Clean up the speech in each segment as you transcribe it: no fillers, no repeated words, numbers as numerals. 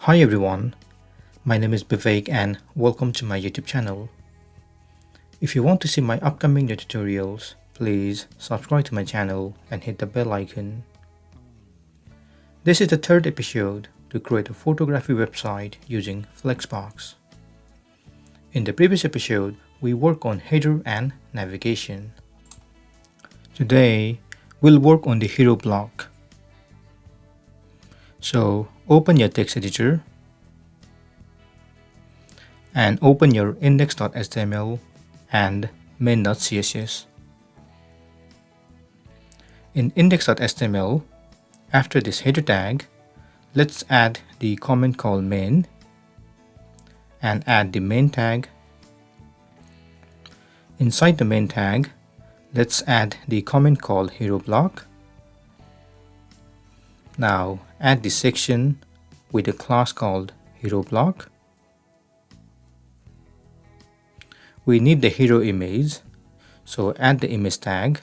Hi everyone, my name is Vivek and welcome to my YouTube channel. If you want to see my upcoming new tutorials, please subscribe to my channel and hit the bell icon. This is the third episode to create a photography website using Flexbox. In the previous episode, we worked on header and navigation. Today, we'll work on the hero block. So, open your text editor and open your index.html and main.css. In index.html, after this header tag, let's add the comment called main and add the main tag. Inside the main tag, let's add the comment called hero block. Now add the section with a class called hero block. We need the hero image, so add the image tag,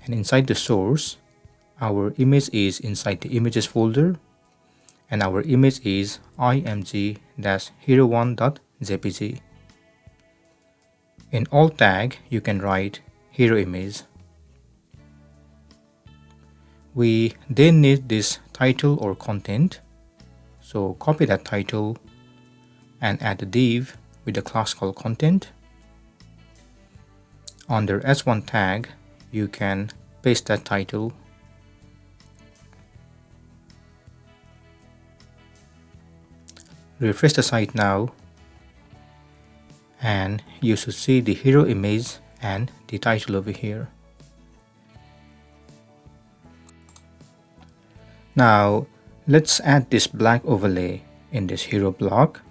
and inside the source, our image is inside the images folder and our image is img-hero1.jpg. In alt tag, you can write hero image. We then need this title or content, so copy that title and add a div with a class called content. Under s1 tag, you can paste that title. Refresh the site now and you should see the hero image and the title over here. Now let's add this black overlay in this hero block.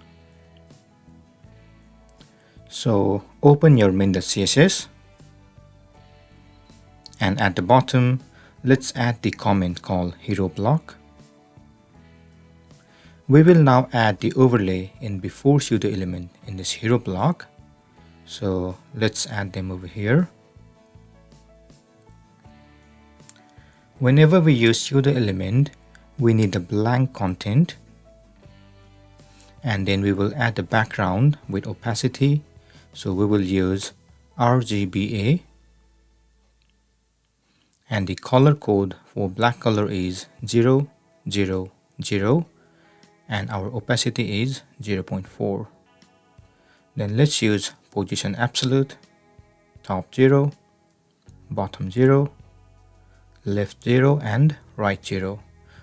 So open your main.css and at the bottom let's add the comment called hero block. We will now add the overlay in before pseudo element in this hero block. So let's add them over here. Whenever we use pseudo element, we need a blank content, and then we will add the background with opacity. So we will use RGBA, and the color code for black color is 000, and our opacity is 0.4. Then let's use position absolute, top 0, bottom 0, left 0 and right 0,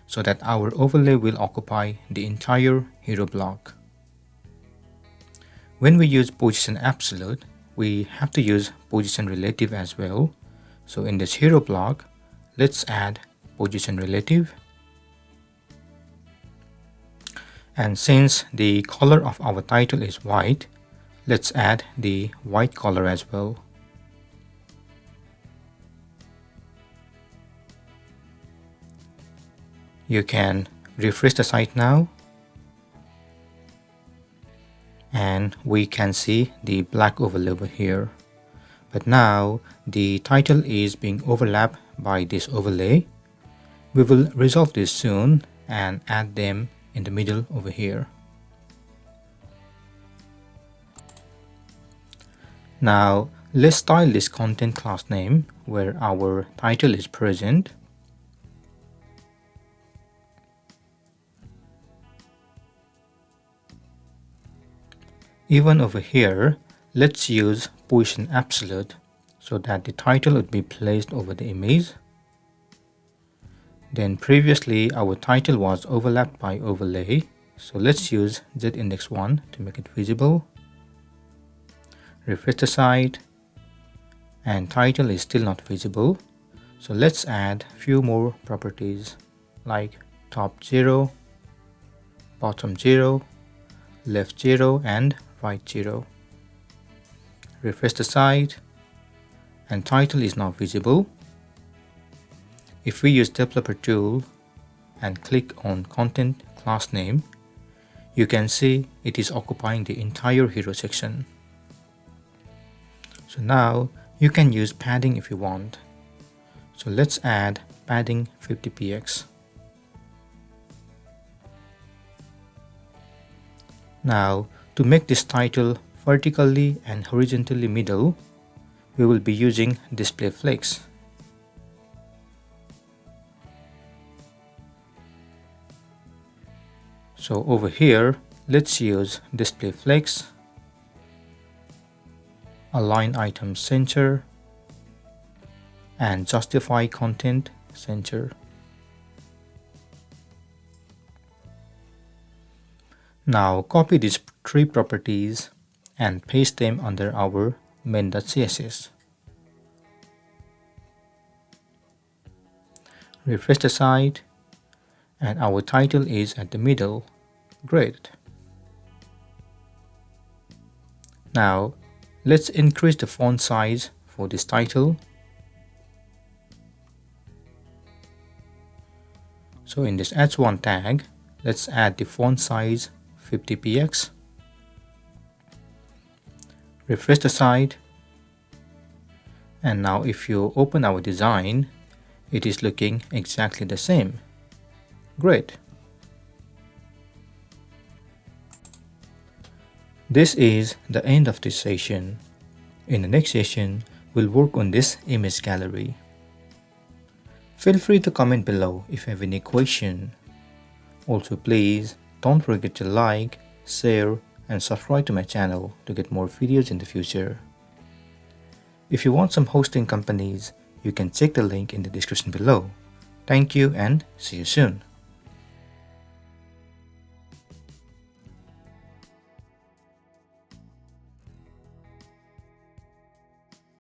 so that our overlay will occupy the entire hero block. When we use position absolute, we have to use position relative as well. So in this hero block, let's add position relative. And since the color of our title is white, let's add the white color as well. You can refresh the site now and we can see the black overlay over here. But now the title is being overlapped by this overlay. We will resolve this soon and add them in the middle over here. Now let's style this content class name where our title is present. Even over here, let's use position absolute so that the title would be placed over the image. Then previously our title was overlapped by overlay, so let's use z-index1 to make it visible. Refresh the site and title is still not visible, so let's add few more properties like top 0, bottom 0, left 0 and right 0. Refresh the site and title is not visible. If we use developer tool and click on content class name, you can see it is occupying the entire hero section. So now you can use padding if you want. So let's add padding 50px. Now, to make this title vertically and horizontally middle, we will be using display flex. So over here, let's use display flex, align item center, and justify content center. Now copy these three properties and paste them under our main.css. Refresh the site, and our title is at the middle. Great. Now let's increase the font size for this title. So in this h1 tag, let's add the font size 50px. Refresh the site, and now if you open our design, it is looking exactly the same. Great. This is the end of this session. In the next session, we'll work on this image gallery. Feel free to comment below if you have any question. Also, please don't forget to like, share, and subscribe to my channel to get more videos in the future. If you want some hosting companies, you can check the link in the description below. Thank you and see you soon.